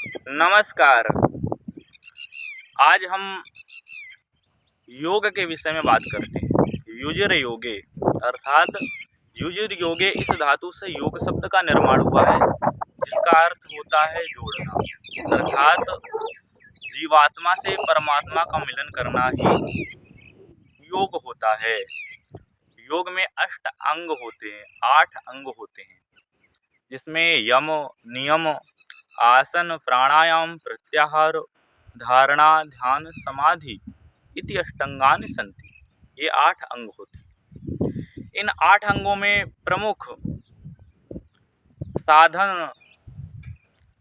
नमस्कार। आज हम योग के विषय में बात करते हैं। युजिर योगे अर्थात युजिर योगे इस धातु से योग शब्द का निर्माण हुआ है, जिसका अर्थ होता है जोड़ना। अर्थात जीवात्मा से परमात्मा का मिलन करना ही योग होता है। योग में 8 अंग होते हैं, 8 अंग होते हैं, जिसमें यम, नियम, आसन, प्राणायाम, प्रत्याहार, धारणा, ध्यान, समाधि इति अष्टांगानि सन्ति। ये 8 अंग होते हैं। इन 8 अंगों में प्रमुख साधन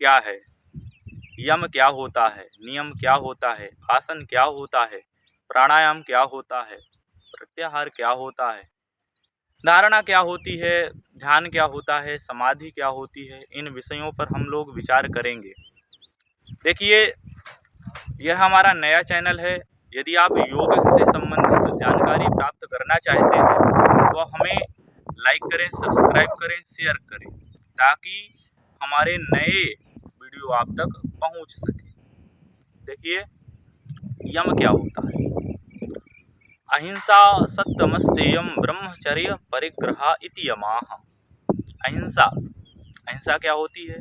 क्या है? यम क्या होता है? नियम क्या होता है? आसन क्या होता है? प्राणायाम क्या होता है? प्रत्याहार क्या होता है? धारणा क्या होती है? ध्यान क्या होता है? समाधि क्या होती है? इन विषयों पर हम लोग विचार करेंगे। देखिए, यह हमारा नया चैनल है। यदि आप योग से संबंधित जानकारी प्राप्त करना चाहते हैं तो हमें लाइक करें, सब्सक्राइब करें, शेयर करें, ताकि हमारे नए वीडियो आप तक पहुंच सके। देखिए, यम क्या होता है? अहिंसा सत्यमस्तेयम ब्रह्मचर्य परिग्रह इति यमाः। अहिंसा अहिंसा क्या होती है?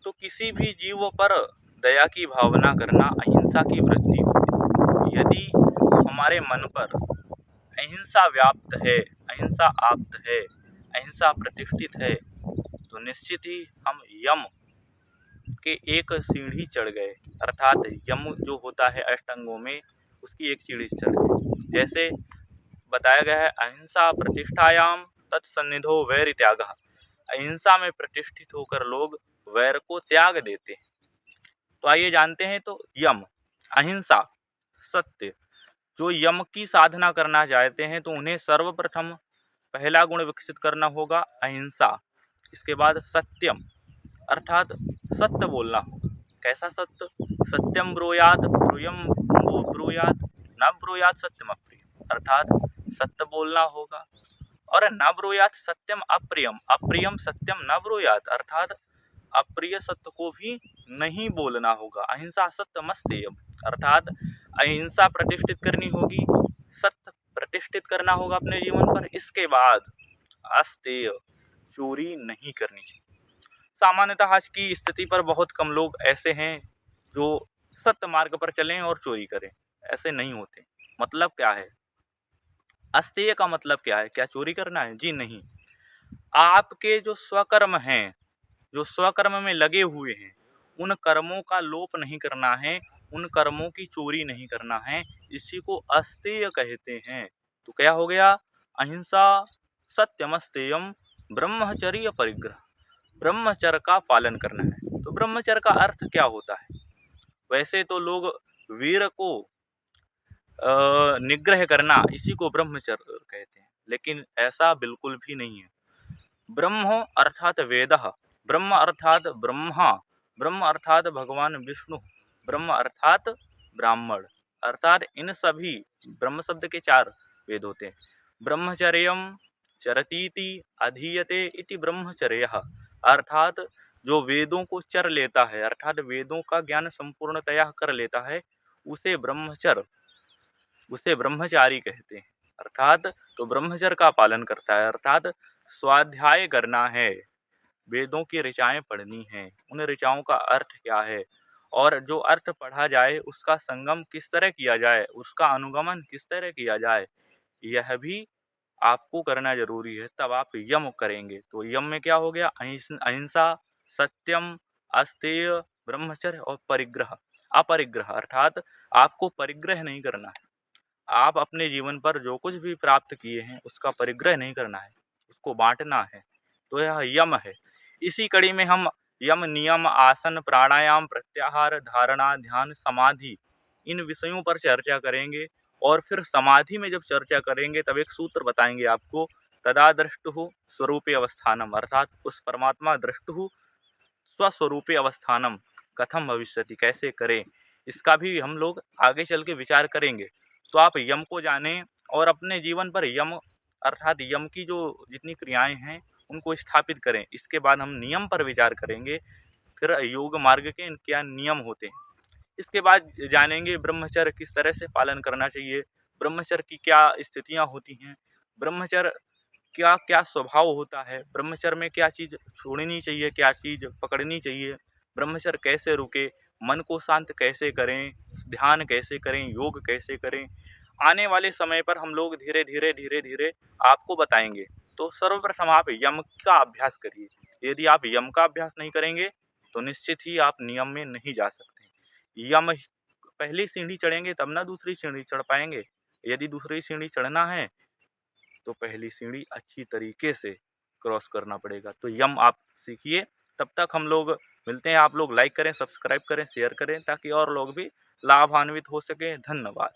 तो किसी भी जीव पर दया की भावना करना अहिंसा की वृत्ति होती है। यदि हमारे मन पर अहिंसा व्याप्त है, अहिंसा आप्त है, अहिंसा प्रतिष्ठित है, तो निश्चित ही हम यम के एक सीढ़ी चढ़ गए। अर्थात यम जो होता है अष्टांगों में, उसकी एक सीढ़ी चढ़ गए। जैसे बताया गया है, अहिंसा प्रतिष्ठायाम तत्सन्निधो वैर त्यागः। अहिंसा में प्रतिष्ठित होकर लोग वैर को त्याग देते हैं। तो आइए जानते हैं। तो यम, अहिंसा, सत्य। जो यम की साधना करना चाहते हैं तो उन्हें सर्वप्रथम पहला गुण विकसित करना होगा, अहिंसा। इसके बाद सत्यम, अर्थात सत्य बोलना होगा। कैसा सत्य? सत्यम ब्रूयात ब्रूयम ब्रूयात न ब्रूयात सत्यम अप्रियम। अर्थात सत्य बोलना होगा। और न ब्रूयात सत्यम अप्रियम, अप्रियम सत्यम न ब्रूयात, अर्थात अप्रिय सत्य को भी नहीं बोलना होगा। अहिंसा सत्यमस्तेयम, अर्थात अहिंसा प्रतिष्ठित करनी होगी, सत्य प्रतिष्ठित करना होगा अपने जीवन पर। इसके बाद अस्तेय, चोरी नहीं करनी चाहिए। सामान्यतः आज की स्थिति पर बहुत कम लोग ऐसे हैं जो सत्य मार्ग पर चलें और चोरी करें। ऐसे नहीं होते। मतलब क्या है? अस्तेय का मतलब क्या है? क्या चोरी करना है? जी नहीं। आपके जो स्वकर्म हैं, जो स्वकर्म में लगे हुए हैं, उन कर्मों का लोप नहीं करना है, उन कर्मों की चोरी नहीं करना है। इसी को अस्तेय कहते हैं। तो क्या हो गया? अहिंसा सत्यमस्तेयम ब्रह्मचर्य परिग्रह। ब्रह्मचर्य का पालन करना है। तो ब्रह्मचर्य का अर्थ क्या होता है? वैसे तो लोग वीर को निग्रह करना, इसी को ब्रह्मचर्य कहते हैं, लेकिन ऐसा बिल्कुल भी नहीं है। ब्रह्म अर्थात वेदः, ब्रह्म अर्थात ब्रह्मा, ब्रह्म अर्थात भगवान विष्णु, ब्रह्म अर्थात ब्राह्मण। अर्थात इन सभी, ब्रह्म शब्द के 4 वेद होते हैं। ब्रह्मचर्यम चरतीति अधीयते इति ब्रह्मचर्यः। अर्थात जो वेदों को चर लेता है, अर्थात वेदों का ज्ञान संपूर्णतया कर लेता है, उसे ब्रह्मचारी कहते हैं। अर्थात तो ब्रह्मचर्य का पालन करता है, अर्थात स्वाध्याय करना है, वेदों की ऋचाएं पढ़नी हैं, उन ऋचाओं का अर्थ क्या है, और जो अर्थ पढ़ा जाए उसका संगम किस तरह किया जाए, उसका अनुगमन किस तरह किया जाए, यह भी आपको करना जरूरी है। तब आप यम करेंगे। तो यम में क्या हो गया? अहिंसा, सत्यम, अस्तेय, ब्रह्मचर्य और परिग्रह। अपरिग्रह अर्थात आपको परिग्रह नहीं करना है। आप अपने जीवन पर जो कुछ भी प्राप्त किए हैं उसका परिग्रह नहीं करना है, उसको बांटना है। तो यह यम है। इसी कड़ी में हम यम, नियम, आसन, प्राणायाम, प्रत्याहार, धारणा, ध्यान, समाधि इन विषयों पर चर्चा करेंगे। और फिर समाधि में जब चर्चा करेंगे तब एक सूत्र बताएंगे आपको, तदा द्रष्टुः स्वरूपे अवस्थानम, अर्थात उस परमात्मा द्रष्टुः स्वस्वरूपे अवस्थानम कथम भविष्यति, कैसे करें, इसका भी हम लोग आगे चल के विचार करेंगे। तो आप यम को जानें और अपने जीवन पर यम अर्थात यम की जो जितनी क्रियाएं हैं उनको स्थापित करें। इसके बाद हम नियम पर विचार करेंगे फिर योग मार्ग के क्या नियम होते हैं। इसके बाद जानेंगे ब्रह्मचर्य किस तरह से पालन करना चाहिए, ब्रह्मचर्य की क्या स्थितियाँ होती हैं, ब्रह्मचर्य क्या क्या स्वभाव होता है, ब्रह्मचर्य में क्या चीज़ छोड़नी चाहिए, क्या चीज़ पकड़नी चाहिए, ब्रह्मचर्य कैसे रुके, मन को शांत कैसे करें, ध्यान कैसे करें, योग कैसे करें, आने वाले समय पर हम लोग धीरे धीरे धीरे धीरे आपको बताएंगे। तो सर्वप्रथम आप यम का अभ्यास करिए। यदि आप यम का अभ्यास नहीं करेंगे तो निश्चित ही आप नियम में नहीं जा सकते। यम पहली सीढ़ी चढ़ेंगे तब ना दूसरी सीढ़ी चढ़ पाएंगे। यदि दूसरी सीढ़ी चढ़ना है तो पहली सीढ़ी अच्छी तरीके से क्रॉस करना पड़ेगा। तो यम आप सीखिए। तब तक हम लोग मिलते हैं। आप लोग लाइक करें, सब्सक्राइब करें, शेयर करें ताकि और लोग भी लाभान्वित हो सकें। धन्यवाद।